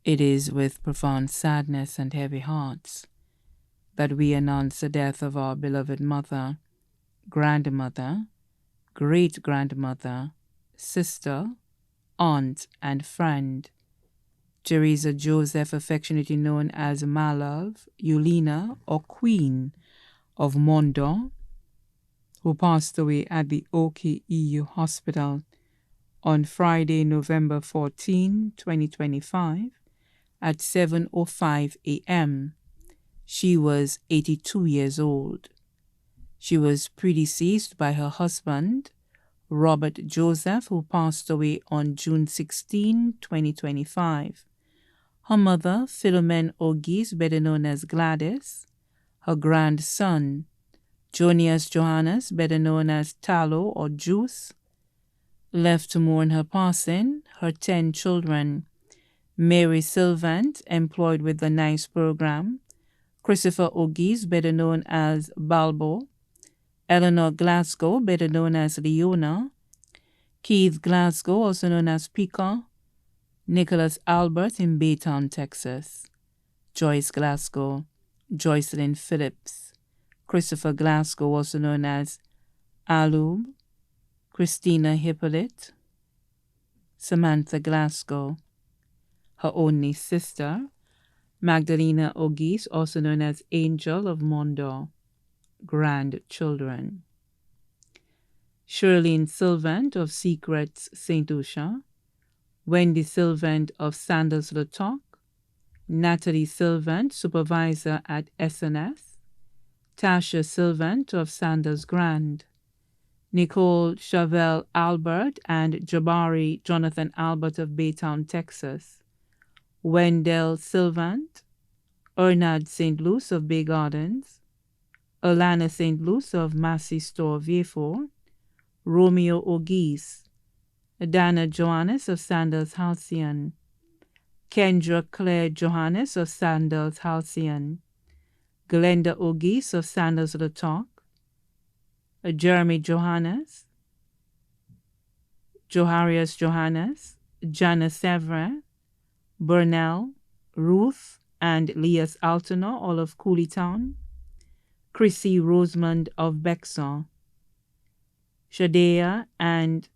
It is with profound sadness and heavy hearts that we announce the death of our beloved mother, grandmother, great grandmother, sister, aunt, and friend, Theresa Joseph, affectionately known as Malove, Eulina, or Queen of Mondor, who passed away at the OKEU Hospital on Friday, November 14, 2025, at 7:05 a.m. She was 82 years old. She was predeceased by her husband, Robert Joseph, who passed away on June 16, 2025. Her mother, Philomene Auguste, better known as Gladys, her grandson, Jonius Johannes, better known as Tallow or Juice, left to mourn her passing, her 10 children, Mary Sylvant, employed with the NICE program, Christopher Auguste, better known as Balbo, Eleanor Glasgow, better known as Leona, Keith Glasgow, also known as Pika, Nicholas Albert in Baytown, Texas, Joyce Glasgow, Joycelyn Phillips, Christopher Glasgow, also known as Alub, Christina Hippolyte, Samantha Glasgow, her only sister, Magdalena Auguste, also known as Angel of Mondor, grandchildren, Shirlene Sylvant of Secrets St. Lucia, Wendy Sylvant of Sandals Lotok, Natalie Sylvant, supervisor at SNS, Tasha Sylvant of Sandals Grand, Nicole Chavelle Albert and Jabari Jonathan Albert of Baytown, Texas, Wendell Sylvant, Ernad St. Luce of Bay Gardens, Alana St. Luce of Massey Store, Vieux, Romeo Auguste, Dana Johannes of Sandals Halcyon, Kendra Claire Johannes of Sandals Halcyon, Glenda Auguste of Sandals The Talk, Jeremy Johannes, Joharius Johannes, Jana Severin, Burnell, Ruth, and Leas Altono, all of Cooleytown, Chrissy Rosemond of Bexar, Shadea and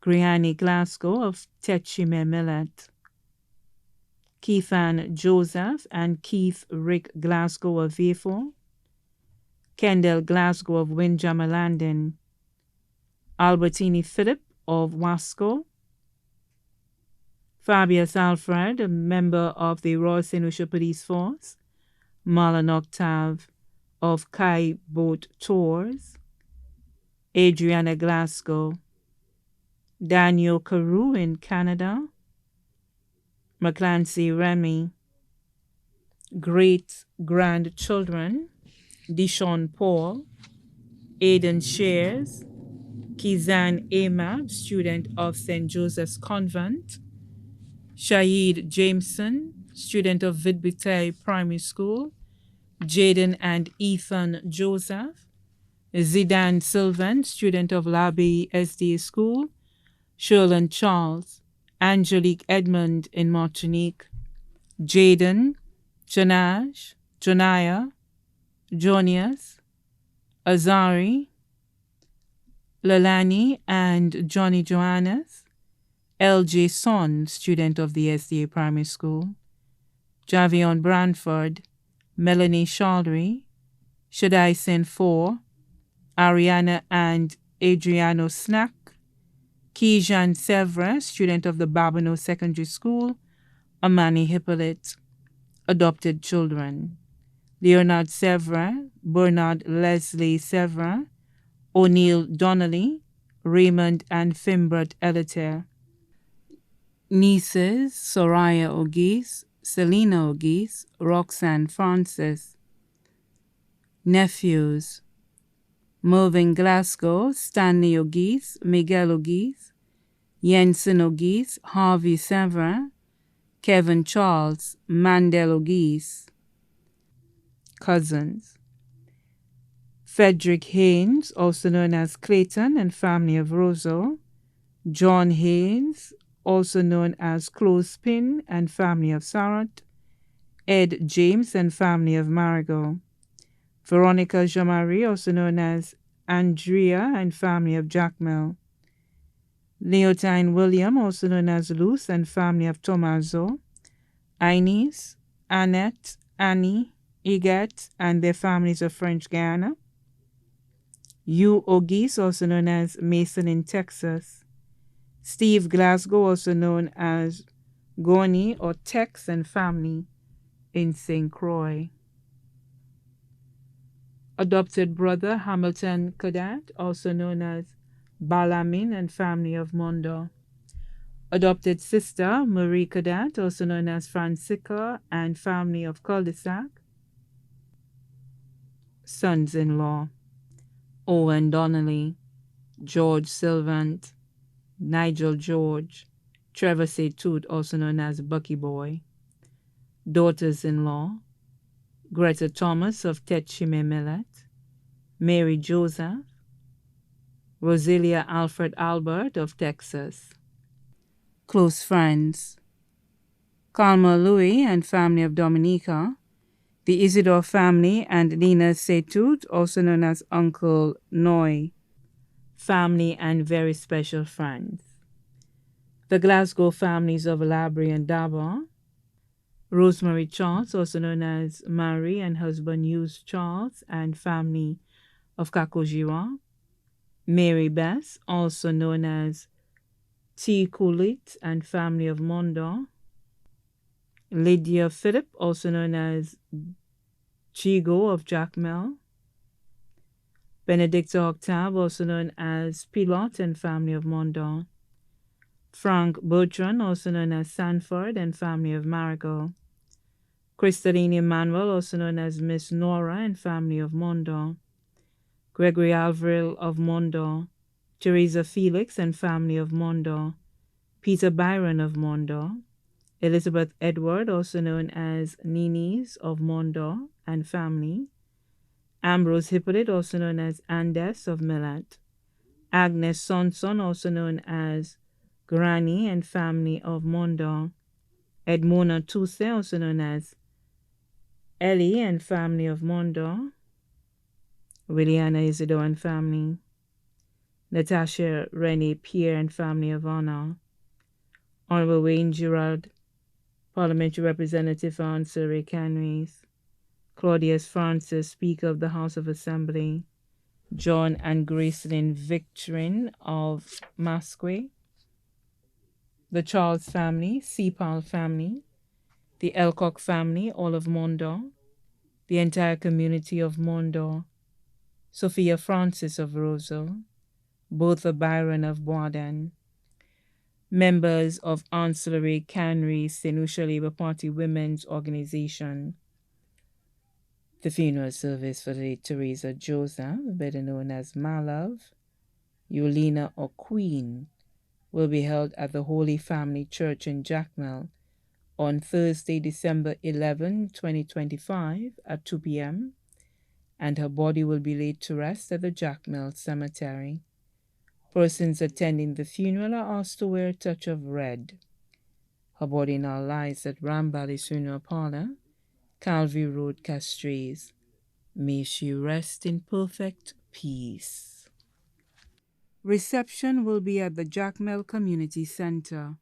Griani Glasgow of Techime Millet, Keithan Joseph and Keith Rick Glasgow of Vieux, Kendall Glasgow of Windjammer Landing, Albertini Philip of Wasco, Fabius Alfred, a member of the Royal St. Lucia Police Force, Marlon Octave of Kai Boat Tours, Adriana Glasgow, Daniel Carew in Canada, McClancy Remy, great-grandchildren, Dishon Paul, Aidan Shears, Kizan Amab, student of St. Joseph's Convent, Shahid Jameson, student of Vidbitay Primary School, Jaden and Ethan Joseph, Zidane Sylvan, student of Labie SDA School, Sherlyn Charles, Angelique Edmond in Martinique, Jaden, Janaj, Janaya, Jonius, Azari, Lalani and Johnny Johannes, LJ Son, student of the SDA Primary School, Javion Branford, Melanie Chaudry, Shaddai Sen 4, Ariana and Adriano Snack, Kijan Sevra, student of the Babano Secondary School, Amani Hippolyte, adopted children, Leonard Sevra, Bernard Leslie Sevra, O'Neill Donnelly, Raymond and Fimbert Eliter, nieces, Soraya Auguste, Selena Auguste, Roxanne Francis, nephews, Mervyn Glasgow, Stanley Auguste, Miguel Auguste, Jensen Auguste, Harvey Severin, Kevin Charles, Mandel Auguste, cousins, Frederick Haynes, also known as Clayton and family of Roseau, John Haynes, also known as Clothespin and family of Sarot, Ed James and family of Marigot, Veronica Jean-Marie, also known as Andrea and family of Jacmel, Leontine William, also known as Luce and family of Tomaso, Inez, Annette, Annie, Igat and their families of French Guiana, Hugh Ogis, also known as Mason in Texas, Steve Glasgow, also known as Goni or Tex and family in St. Croix. Adopted brother Hamilton Cadet, also known as Balamin and family of Mondo. Adopted sister Marie Cadet, also known as Francisca and family of Cul-de-sac. Sons-in-law Owen Donnelly, George Sylvant, Nigel George, Trevor Seytoud, also known as Bucky Boy. Daughters-in-law Greta Thomas of Tetchime Millet, Mary Joseph, Roselia Alfred Albert of Texas. Close friends Calma Louis and family of Dominica, the Isidore family and Lena Seytoud, also known as Uncle Noy, family and very special friends. The Glasgow families of Labrie and Dabar, Rosemary Charles, also known as Marie and husband Hughes Charles and family of Kakojiwa, Mary Bess, also known as T. Kulit and family of Mondo, Lydia Philip, also known as Chigo of Jacmel, Benedicta Octave, also known as Pilot and family of Mondo, Frank Bertrand, also known as Sanford and family of Marigot, Cristaline Emmanuel, also known as Miss Nora and family of Mondo, Gregory Alvarez of Mondo, Theresa Felix and family of Mondo, Peter Byron of Mondo, Elizabeth Edward, also known as Ninis of Mondo and family, Ambrose Hippolyte, also known as Andes of Millet, Agnes Sonson, also known as Granny and family of Mondo, Edmona Tousse, also known as Ellie and family of Mondo, Williana Isidore and family, Natasha Renee Pierre and family of Honor, Honorable Wayne Gerard, Parliamentary Representative for Surrey Canries, Claudius Francis, Speaker of the House of Assembly, John and Gracelyn Victorin of Masque, the Charles family, Sepal family, the Elcock family, all of Mondo, the entire community of Mondo, Sophia Francis of Rosal, Bertha Byron of Boisden, members of Ancillary Canry St. Lucia Labour Party Women's Organization. The funeral service for the Theresa Joseph, better known as Malove, Yolina or Queen, will be held at the Holy Family Church in Jacmel on Thursday, December 11, 2025 at 2 p.m., and her body will be laid to rest at the Jacmel Cemetery. Persons attending the funeral are asked to wear a touch of red. Her body now lies at Rambally's Funeral Parlor, Calvary Road, Castries. May she rest in perfect peace. Reception will be at the Jacmel Community Center.